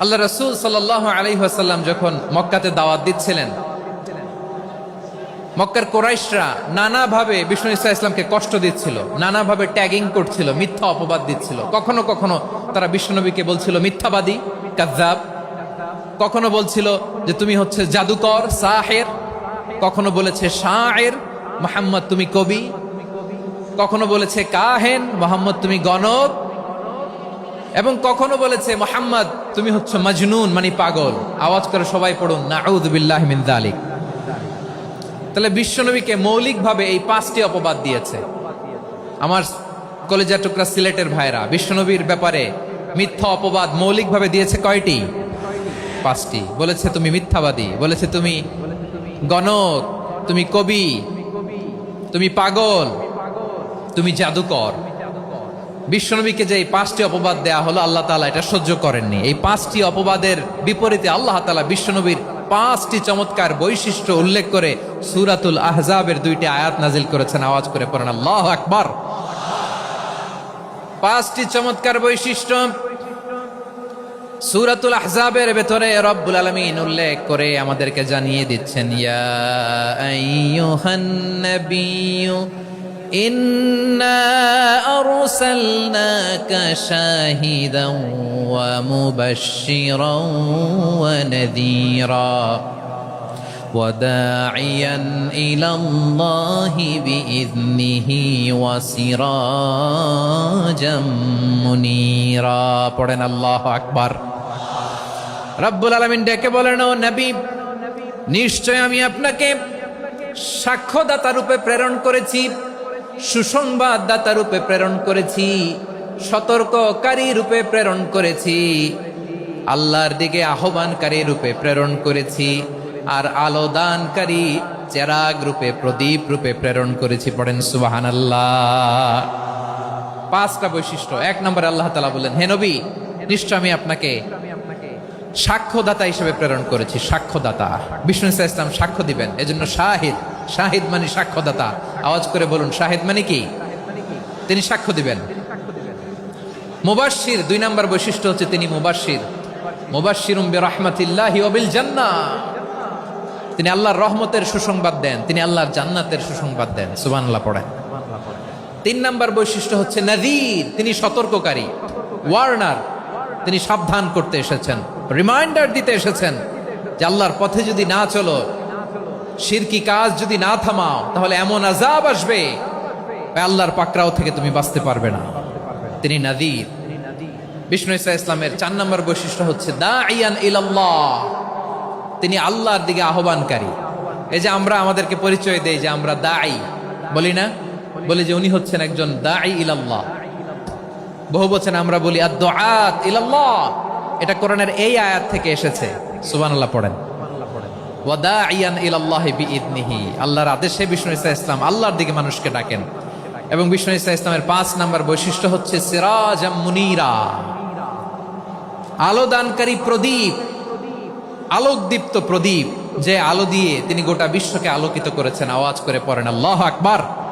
আল্লাহ রাসূল সাল্লাল্লাহু আলাইহি ওয়াসাল্লাম যখন মক্কাতে দাওয়াত দিচ্ছিলেন, মক্কার কুরাইশরা নানাভাবে বিষ্ণু ঈসা ইসলামকে কষ্ট দিচ্ছিল, নানাভাবে ট্যাগিং করছিল, মিথ্যা অপবাদ দিচ্ছিল। কখনো কখনো তারা বিশ্বনবীকে বলছিল মিথ্যাবাদী, কাযযাব। কখনো বলছিল যে তুমি হচ্ছে জাদুকর, সাহের। কখনো বলেছে শায়ের, মুহাম্মদ তুমি কবি। কখনো বলেছে কাহেন, মুহাম্মদ তুমি গণক। এবং কখনো বলেছে মুহাম্মদ তুমি হচ্ছে মাজনুন, মানে পাগল। আওয়াজ করে সবাই পড়ুন নাউযু বিল্লাহি মিন যালিক। তাহলে বিশ্বনবীকে মৌলিকভাবে এই 5টি অপবাদ দিয়েছে। আমার কলেজা টুকরা সিলেটের ভাইরা, বিশ্বনবীর ব্যাপারে মিথ্যা অপবাদ মৌলিকভাবে দিয়েছে কয়টি? 5টি। বলেছে তুমি মিথ্যাবাদী, বলেছে তুমি গণক, তুমি কবি, তুমি পাগল, তুমি জাদুকর। বিশ্বনবীকে যে এই 5টি অপবাদ দেয়া হলো, আল্লাহ তাআলা এটা সহ্য করেননি। এই 5টি অপবাদের বিপরীতে আল্লাহ তাআলা বিশ্বনবীর 5টি চমৎকার বৈশিষ্ট্য উল্লেখ করে সূরাতুল আহজাবের 2টি আয়াত নাজিল করেছেন। আওয়াজ করে পড়েন আল্লাহু আকবার। 5টি চমৎকার বৈশিষ্ট্য সূরাতুল আহজাবের ভেতরে রব্বুল আলামিন উল্লেখ করে আমাদেরকে জানিয়ে দিচ্ছেন, ইয়া আইয়ুহান নাবিয়্যু ইন্না আরসালনাকা শাহিদান ওয়া মুবাশশিরান ওয়া নাযীরা ওয়া দাঈয়ান ইলাল্লাহি বিইذনিহি ওয়া সিরাজাম মুনীরা। পড়েন আল্লাহু আকবার। রব্বুল আলামিন ডেকে বলেন, ও নবী, নিশ্চয় আমি আপনাকে সাক্ষ্যদাতা রূপে প্রেরণ করেছি, সুসংবাদদাতা রূপে প্রেরণ করেছি, সতর্ককারী রূপে প্রেরণ করেছি, আল্লাহর দিকে আহ্বানকারী রূপে প্রেরণ করেছি, আর আলোদানকারী চেরাগ রূপে, প্রদীপ রূপে প্রেরণ করেছি। পড়েন সুবহানাল্লাহ। 5টা বৈশিষ্ট্য। 1 নম্বরে আল্লাহ তাআলা বললেন, হে নবী, নিশ্চয় আমি আপনাকে সাক্ষ্যদাতা হিসেবে প্রেরণ করেছি। সাক্ষ্যদাতা, বিষ্ণু ঈসা ইসলাম সাক্ষ্য দিবেন, এজন্য শাহিদ। শাহিদ মানে সাক্ষ্যদাতা। আওয়াজ করে বলুন, শাহিদ মানে কি? তিনি সাক্ষ্য দিবেন। মুবাশশির, 2 নম্বর বৈশিষ্ট্য হচ্ছে তিনি মুবাশশির। মুবাশশিরুম বিরাহমাতিল্লাহি ওয়া বিল জান্নাহ। তিনি আল্লাহর রহমতের সুসংবাদ দেন, তিনি আল্লাহর জান্নাতের সুসংবাদ দেন। সুবহানাল্লাহ পড়েন। 3 নম্বর বৈশিষ্ট্য হচ্ছে নাযীর, তিনি সতর্ককারী, ওয়ার্নার। তিনি সাবধান করতে এসেছেন, রিমাইন্ডার দিতে এসেছেন যে আল্লাহর পথে যদি না চলো, শিরকি কাজ যদি না থামাও, তাহলে এমন আযাব আসবে আল্লাহর পাকড়াও থেকে তুমি বাঁচতে পারবে না। তিনি নাযীর। বিষ্ণু ঈসা ইসলামের 4 নম্বর বৈশিষ্ট্য হচ্ছে দাঈয়ান ইলাল্লাহ, তিনি আল্লাহর দিকে আহ্বানকারী। এই যে আমরা আমাদেরকে পরিচয় দেই যে আমরা দাঈ, বলি না? বলি যে উনি হচ্ছেন একজন দাঈ ইলাল্লাহ। বহু বচনে আমরা বলি আদ-দুআত ইলাল্লাহ। এটা কোরআনের এই আয়াত থেকে এসেছে। সুবহানাল্লাহ পড়েন। ওয়া দাঈয়ান ইলাল্লাহি বিইذনিহি, আল্লাহর আদেশে বিষ্ণু ঈসা ইসলাম আল্লাহর দিকে মানুষকে ডাকেন। এবং বিষ্ণু ঈসা ইসলামের 5 নম্বর বৈশিষ্ট্য হচ্ছে সিরাজাম মুনীরা, আলোদানকারী প্রদীপ, আলোকদীপ্ত প্রদীপ, যে আলো দিয়ে তিনি গোটা বিশ্বকে আলোকিত করেছেন। আওয়াজ করে পড়েন আল্লাহু আকবার।